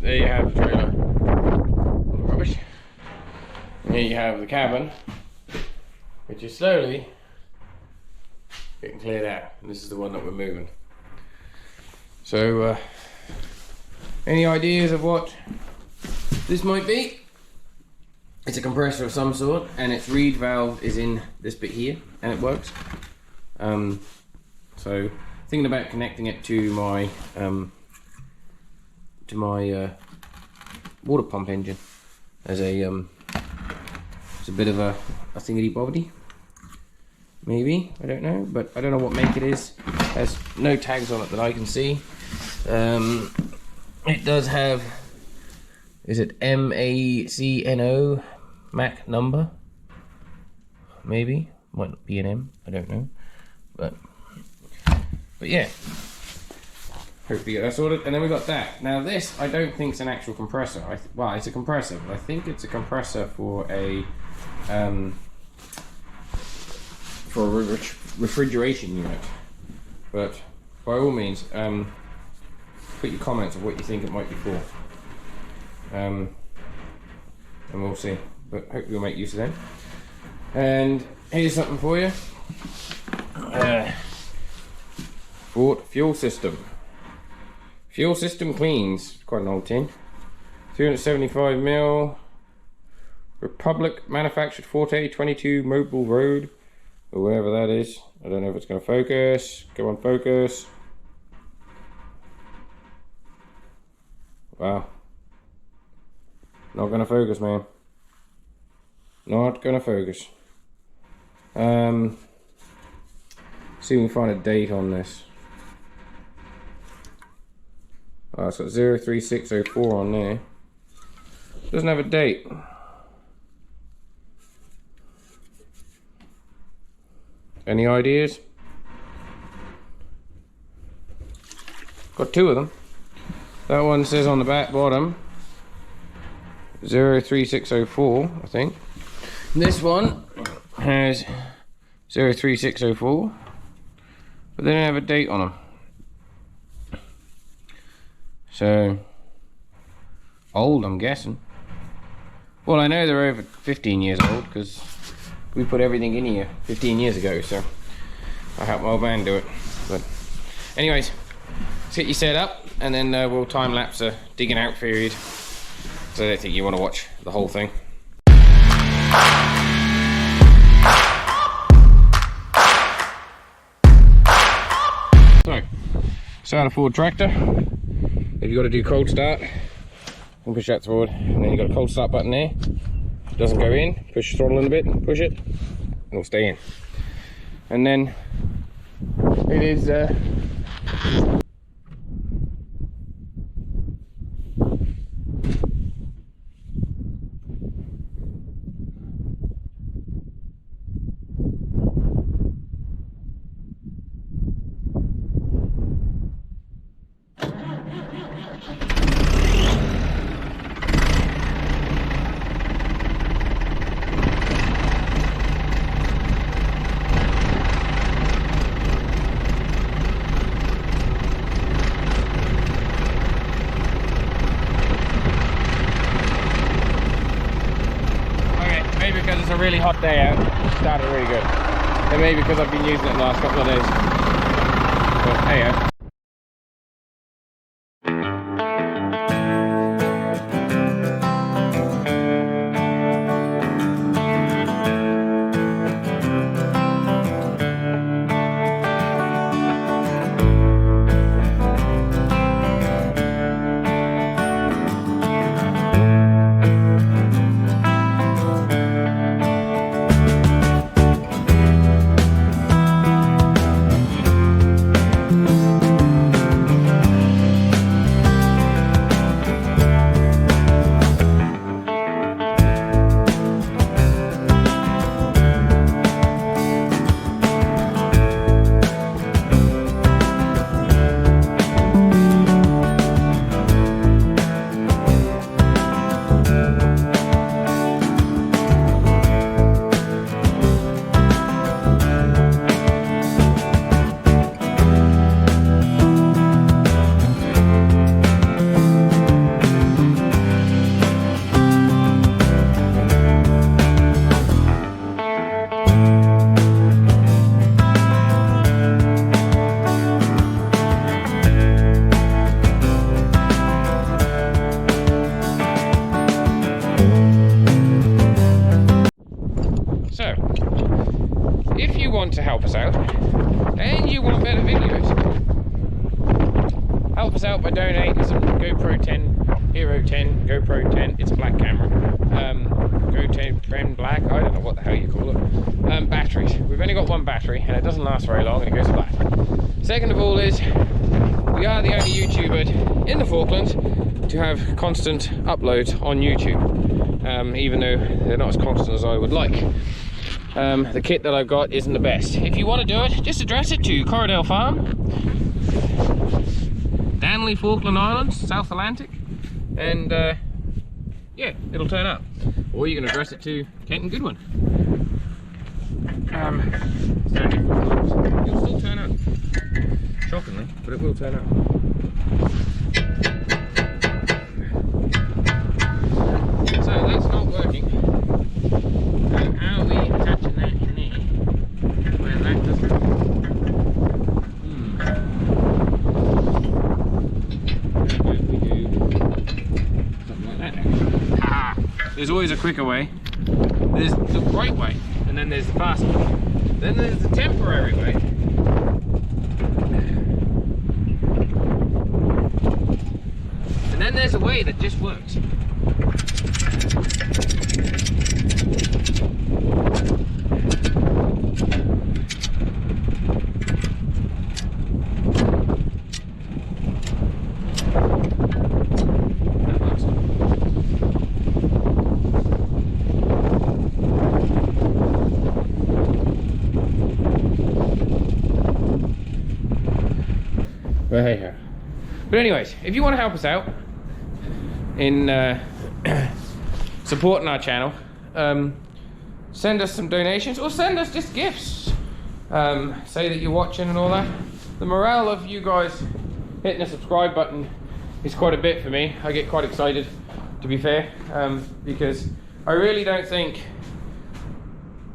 there you have the trailer. Rubbish. And here you have the cabin, which is slowly getting cleared out. And this is the one that we're moving. So, any ideas of what this might be? It's a compressor of some sort, and its reed valve is in this bit here, and it works. So, thinking about connecting it to my water pump engine as a it's a bit of a thingity bobbity. Maybe, I don't know, but I don't know what make it is. It has no tags on it that I can see. It does have, is it MACNO Mac number? Maybe, might not be an M, I don't know. But yeah, hopefully get that sorted. And then we got that. Now this, I don't think it's an actual compressor. Well, it's a compressor, but I think it's a compressor for a refrigeration unit. But by all means, put your comments of what you think it might be for, and we'll see. But hopefully we'll make use of them. And here's something for you. Ford fuel system. Fuel system cleans. Quite an old tin. 375ml. Republic manufactured Forte 22 Mobile Road, or wherever that is. I don't know if it's going to focus. Come on, focus. Wow. Not going to focus, man. Not going to focus. See if we can find a date on this. Oh, it's got 03604 on there. Doesn't have a date. Any ideas? Got two of them. That one says on the back bottom 03604, I think. This one has 03604, but they don't have a date on them. So old, I'm guessing. Well, I know they're over 15 years old because we put everything in here 15 years ago, so I helped my old man do it. But anyways, let's get you set up, and then we'll time lapse a digging out period. So I don't think you want to watch the whole thing. So, start a Ford tractor. If you've got to do cold start, and push that forward, and then you've got a cold start button there. It doesn't go in, push the throttle in a bit, push it, and it'll stay in. And then it is because it's a really hot day out, it started really good. And maybe because I've been using it the last couple of days. But hey, want to help us out and you want better videos, help us out by donating some GoPro 10, Hero 10, GoPro 10, it's a black camera, GoPro 10 black, I don't know what the hell you call it, batteries. We've only got one battery and it doesn't last very long and it goes flat. Second of all is, we are the only YouTuber in the Falklands to have constant uploads on YouTube, even though they're not as constant as I would like. The kit that I've got isn't the best. If you want to do it, just address it to Corriedale Farm, Danley, Falkland Islands, South Atlantic, and yeah, it'll turn up. Or you can address it to Kenton Goodwin. It'll still turn up. Shockingly, but it will turn up. So that's not working. How are we attaching that in there? Where that doesn't. How about we do something like that? Ah, there's always a quicker way. There's the right way, and then there's the fast way. Then there's the temporary way. And then there's a way that just works. Right. But anyways, if you want to help us out in supporting our channel, send us some donations or send us just gifts. Say that you're watching and all that. The morale of you guys hitting the subscribe button is quite a bit for me. I get quite excited, to be fair, because I really don't think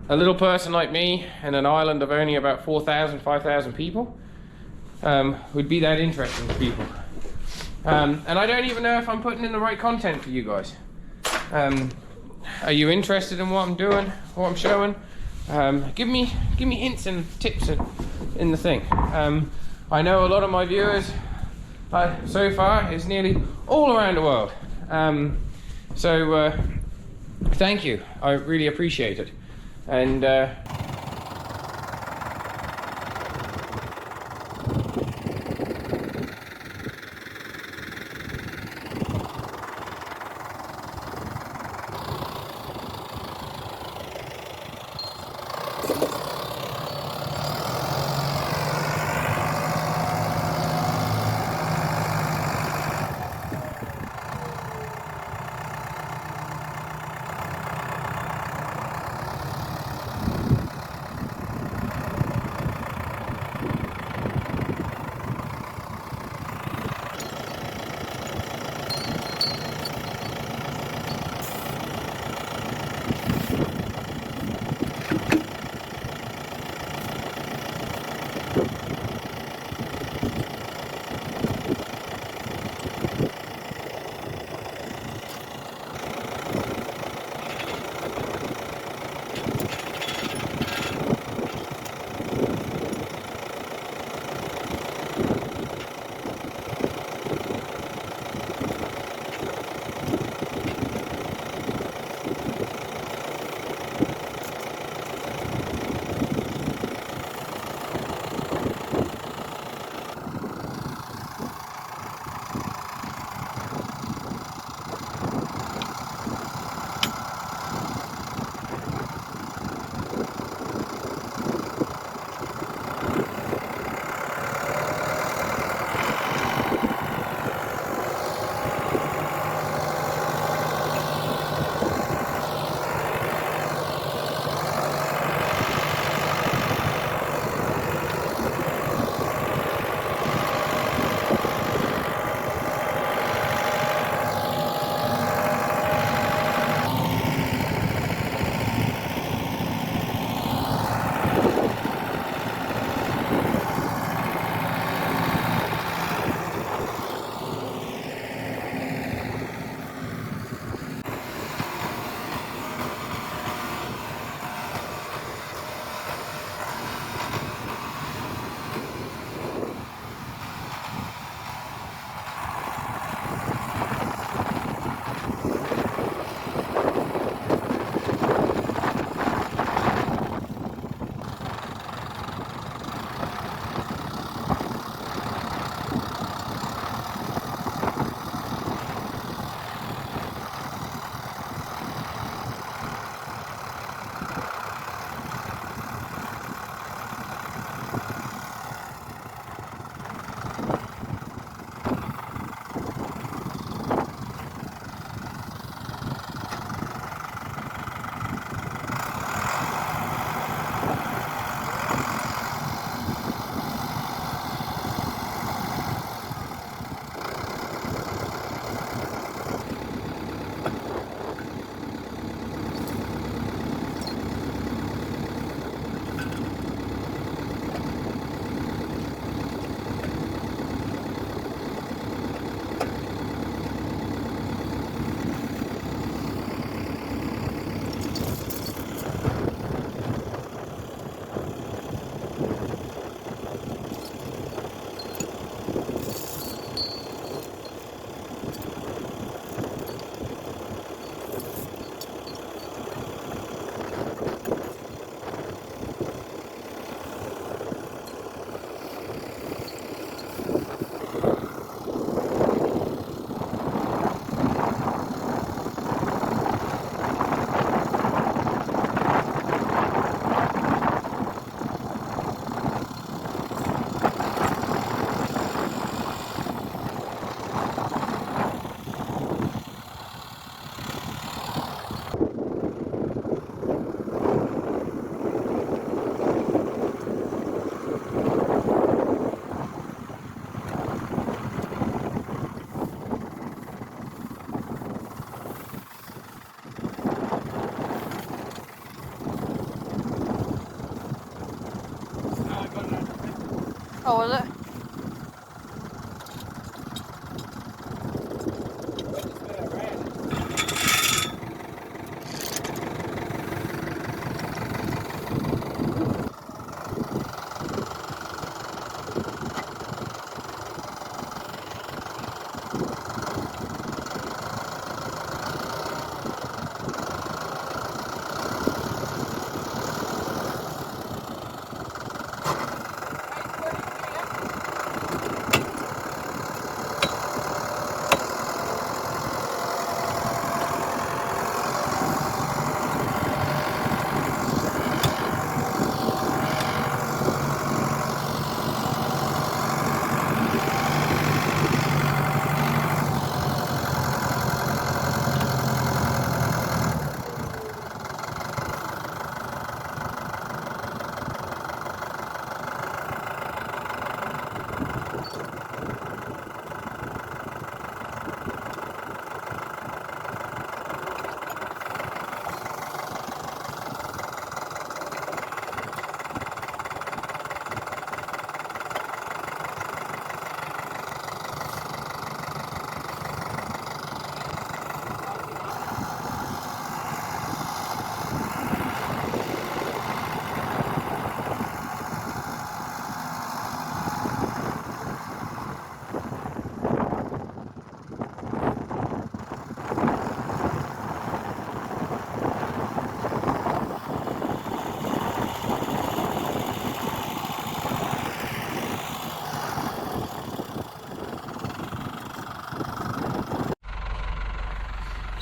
a little person like me in an island of only about 4,000, 5,000 people would be that interesting to people. And I don't even know if I'm putting in the right content for you guys. Are you interested in what I'm doing, what I'm showing? Give me hints and tips in the thing. I know a lot of my viewers so far is nearly all around the world. So thank you, I really appreciate it. And Oh, was it?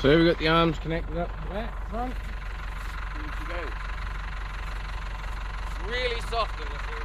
So we've got the arms connected up to that front. Here she goes. Really soft in this area.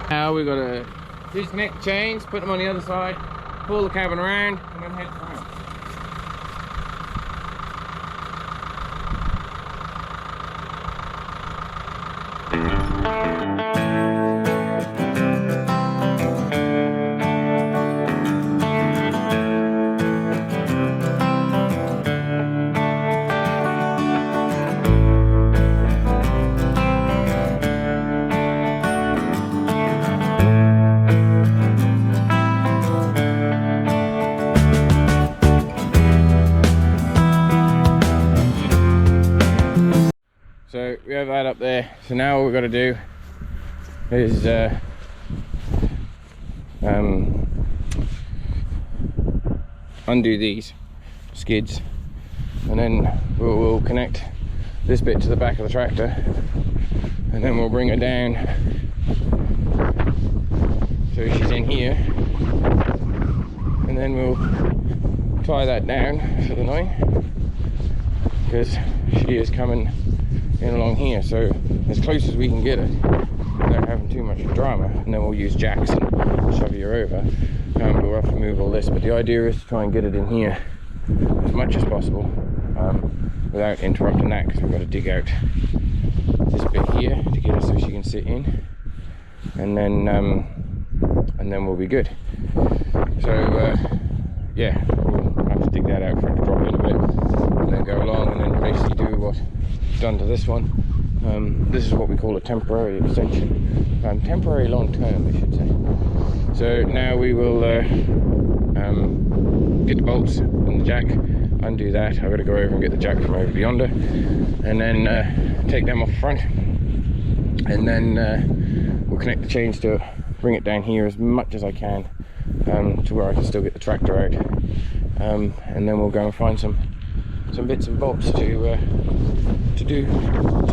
Now we've got to disconnect the chains, put them on the other side, pull the cabin around, and then head home. So we have that up there. So now what we've got to do is undo these skids, and then we'll connect this bit to the back of the tractor, and then we'll bring her down so she's in here, and then we'll tie that down for the night because she is coming in along here, so as close as we can get it without having too much drama, and then we'll use jacks and shove her over. We'll have to move all this, but the idea is to try and get it in here as much as possible without interrupting that, because we've got to dig out this bit here to get her so she can sit in, and then we'll be good. So yeah, we'll have to dig that out for it to drop in a bit, and then go along, and then basically do what we've done to this one. This is what we call a temporary extension, temporary long term, I should say. So now we will get the bolts and the jack, undo that. I've got to go over and get the jack from over yonder, and then take them off front, and then we'll connect the chains to it, bring it down here as much as I can, to where I can still get the tractor out, and then we'll go and find some bits and bobs to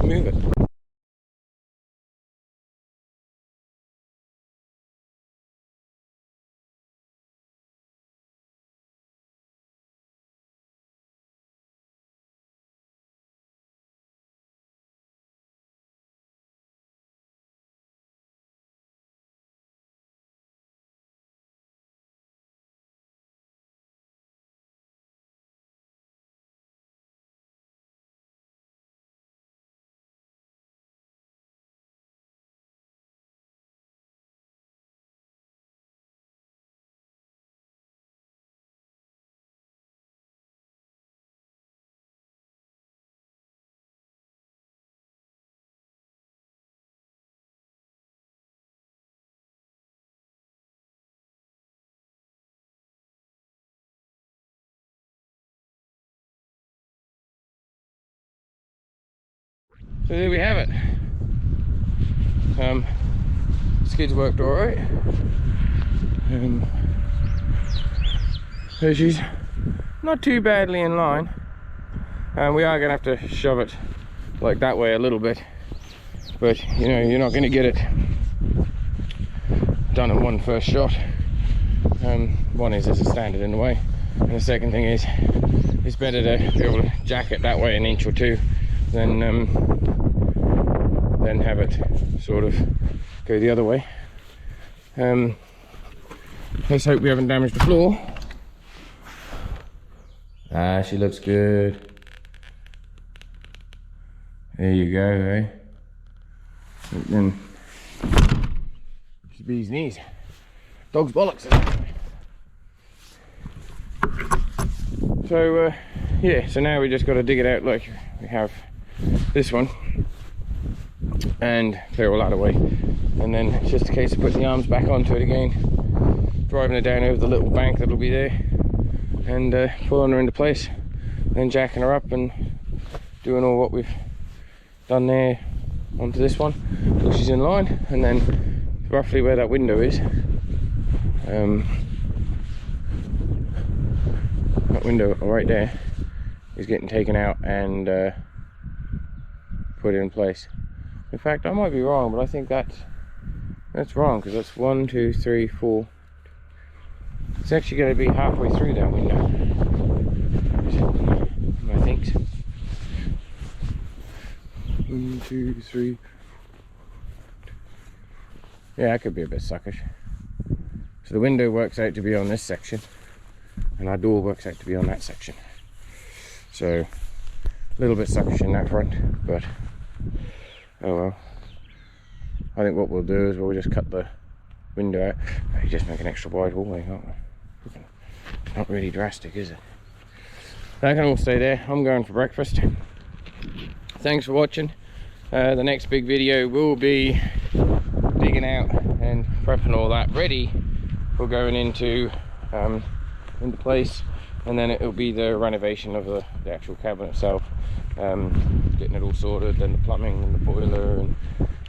move it. So there we have it. Skids worked alright. So she's not too badly in line. We are going to have to shove it like that way a little bit, but you know, you're not going to get it done in one first shot. One is there's a standard in the way, and the second thing is it's better to be able to jack it that way an inch or two than have it sort of go the other way. Let's hope we haven't damaged the floor. She looks good. There you go, eh? And then she's bee's knees. Dog's bollocks. So yeah, so now we just got to dig it out like we have this one and clear all that away, and then it's just a case of putting the arms back onto it again, driving it down over the little bank that'll be there, and pulling her into place, then jacking her up and doing all what we've done there onto this one till she's in line, and then roughly where that window is, that window right there is getting taken out and put in place. In fact, I might be wrong, but I think that's wrong, because that's 1, 2, 3, 4. It's actually going to be halfway through that window, I think. 1, 2, 3. Yeah, that could be a bit suckish. So the window works out to be on this section, and our door works out to be on that section. So a little bit suckish in that front, but oh well. I think what we'll do is we'll just cut the window out. You just make an extra wide hallway, can't we? It's not really drastic, is it? That can all stay there. I'm going for breakfast. Thanks for watching. The next big video will be digging out and prepping all that ready for going into place, and then it'll be the renovation of the actual cabin itself, getting it all sorted, then the plumbing and the boiler, and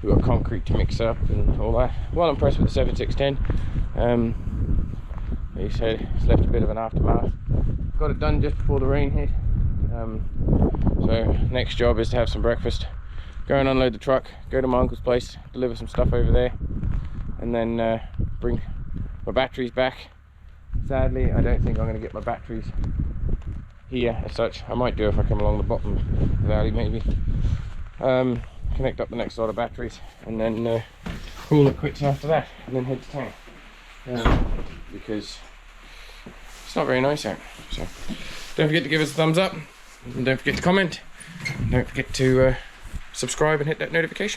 we've got concrete to mix up and all that. Well, I'm impressed with the 7610. He said it's left a bit of an aftermath. Got it done just before the rain hit. So next job is to have some breakfast, go and unload the truck, go to my uncle's place, deliver some stuff over there, and then bring my batteries back. Sadly, I don't think I'm going to get my batteries here as such. I might do if I come along the bottom of the valley maybe. Connect up the next lot of batteries, and then call it quits after that, and then head to town, because it's not very nice out. So don't forget to give us a thumbs up, And don't forget to comment. Don't forget to subscribe and hit that notification.